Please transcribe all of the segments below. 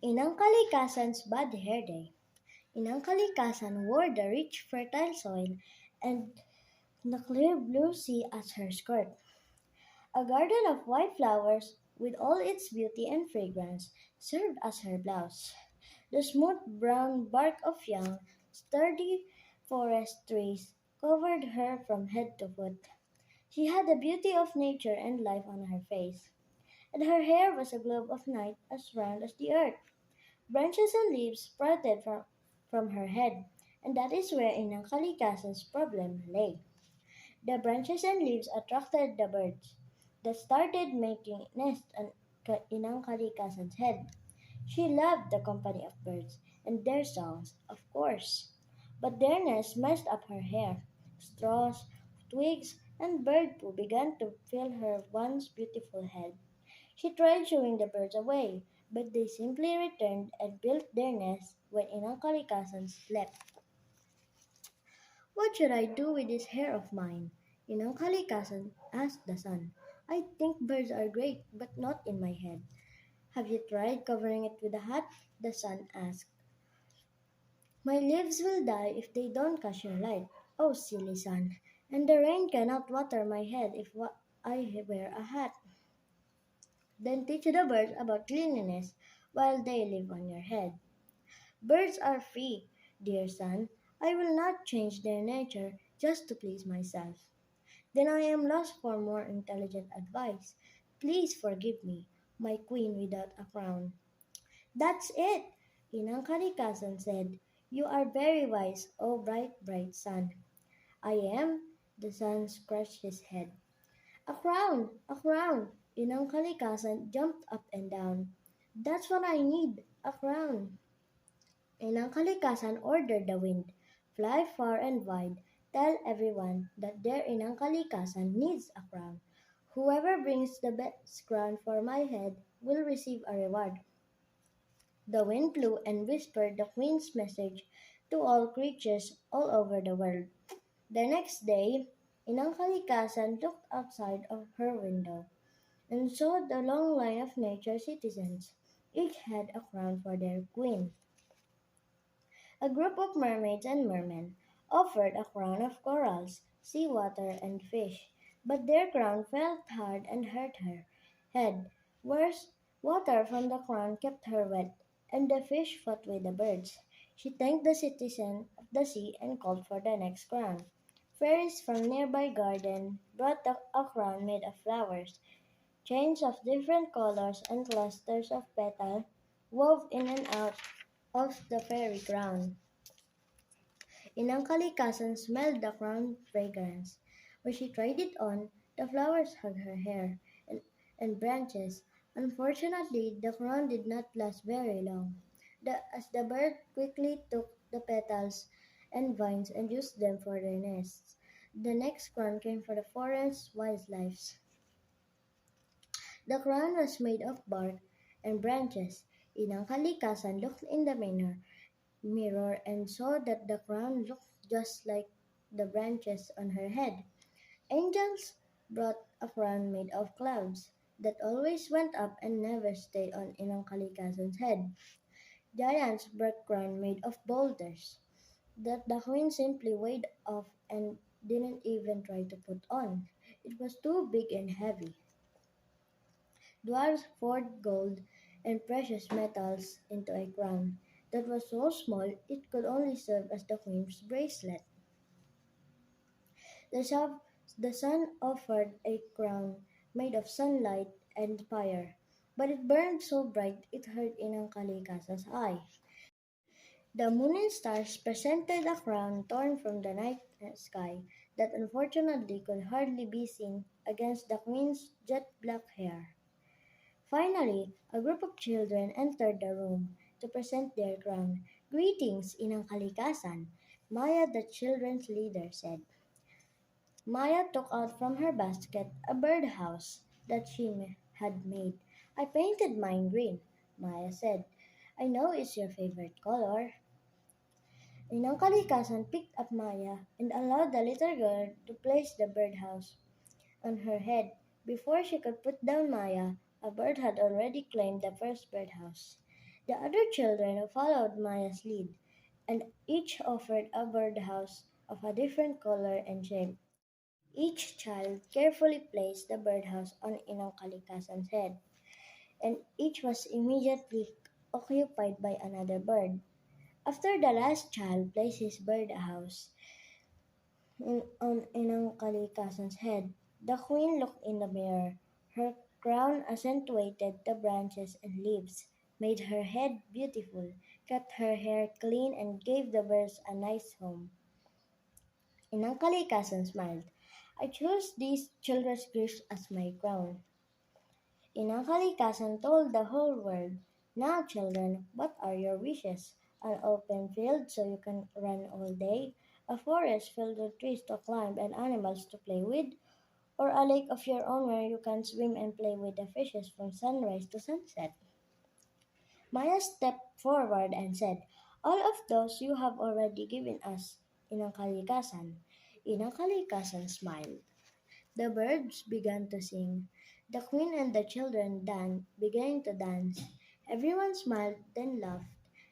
Inang Kalikasan's Bad Hair Day. Inang Kalikasan wore the rich fertile soil and the clear blue sea as her skirt. A garden of white flowers, with all its beauty and fragrance, served as her blouse. The smooth brown bark of young, sturdy forest trees covered her from head to foot. She had the beauty of nature and life on her face, and her hair was a globe of night as round as the earth. Branches and leaves sprouted from her head, and that is where Inang Kalikasan's problem lay. The branches and leaves attracted the birds that started making nests on Inang Kalikasan's head. She loved the company of birds and their songs, of course, but their nests messed up her hair. Straws, twigs, and bird poo began to fill her once beautiful head. She tried shooing the birds away, but they simply returned and built their nests when Inang Kalikasan slept. What should I do with this hair of mine? Inang Kalikasan asked the sun. I think birds are great, but not in my head. Have you tried covering it with a hat? The sun asked. My leaves will die if they don't catch your light. Oh, silly sun. And the rain cannot water my head if I wear a hat. Then teach the birds about cleanliness while they live on your head. Birds are free, dear son. I will not change their nature just to please myself. Then I am lost for more intelligent advice. Please forgive me, my queen without a crown. That's it, Inang Kalikasan said. You are very wise, oh bright, bright sun. I am, the sun scratched his head. A crown, a crown. Inang Kalikasan jumped up and down. That's what I need, a crown. Inang Kalikasan ordered the wind, fly far and wide, tell everyone that their Inang Kalikasan needs a crown. Whoever brings the best crown for my head will receive a reward. The wind blew and whispered the queen's message to all creatures all over the world. The next day, Inang Kalikasan looked outside of her window and saw the long line of nature citizens. Each had a crown for their queen. A group of mermaids and mermen offered a crown of corals, sea water, and fish, but their crown felt hard and hurt her head. Worse, water from the crown kept her wet, and the fish fought with the birds. She thanked the citizen of the sea and called for the next crown. Fairies from nearby garden brought a crown made of flowers, chains of different colors and clusters of petals wove in and out of the fairy crown. Inang Kalikasan smelled the crown fragrance. When she tried it on, the flowers hugged her hair and branches. Unfortunately, the crown did not last very long, as the bird quickly took the petals and vines and used them for their nests. The next crown came for the forest's wildlife. The crown was made of bark and branches. Inang Kalikasan looked in the mirror and saw that the crown looked just like the branches on her head. Angels brought a crown made of clouds that always went up and never stayed on Inang Kalikasan's head. Giants brought crown made of boulders that the queen simply weighed off and didn't even try to put on. It was too big and heavy. Dwarfs poured gold and precious metals into a crown that was so small it could only serve as the queen's bracelet. The, sun, the sun offered a crown made of sunlight and fire, but it burned so bright it hurt Inang Kalikasa's eye. The moon and stars presented a crown torn from the night sky that unfortunately could hardly be seen against the queen's jet black hair. Finally, a group of children entered the room to present their crown. Greetings, Inang Kalikasan, Maya, the children's leader, said. Maya took out from her basket a birdhouse that had made. I painted mine green, Maya said. I know it's your favorite color. Inang Kalikasan picked up Maya and allowed the little girl to place the birdhouse on her head. Before she could put down Maya, a bird had already claimed the first birdhouse. The other children followed Maya's lead, and each offered a birdhouse of a different color and shape. Each child carefully placed the birdhouse on Inang Kalikasan's head, and each was immediately occupied by another bird. After the last child placed his birdhouse on Inang Kalikasan's head, the queen looked in the mirror. Her crown accentuated the branches and leaves, made her head beautiful, cut her hair clean, and gave the birds a nice home. Inang Kalikasan smiled. I chose these children's gifts as my crown. Inang Kalikasan told the whole world, now children, what are your wishes? An open field so you can run all day, a forest filled with trees to climb and animals to play with, or a lake of your own where you can swim and play with the fishes from sunrise to sunset. Maya stepped forward and said, all of those you have already given us, Inang Kalikasan. Inang Kalikasan smiled. The birds began to sing. The queen and the children began to dance. Everyone smiled, then laughed,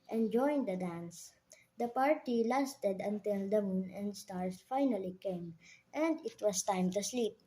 and joined the dance. The party lasted until the moon and stars finally came, and it was time to sleep.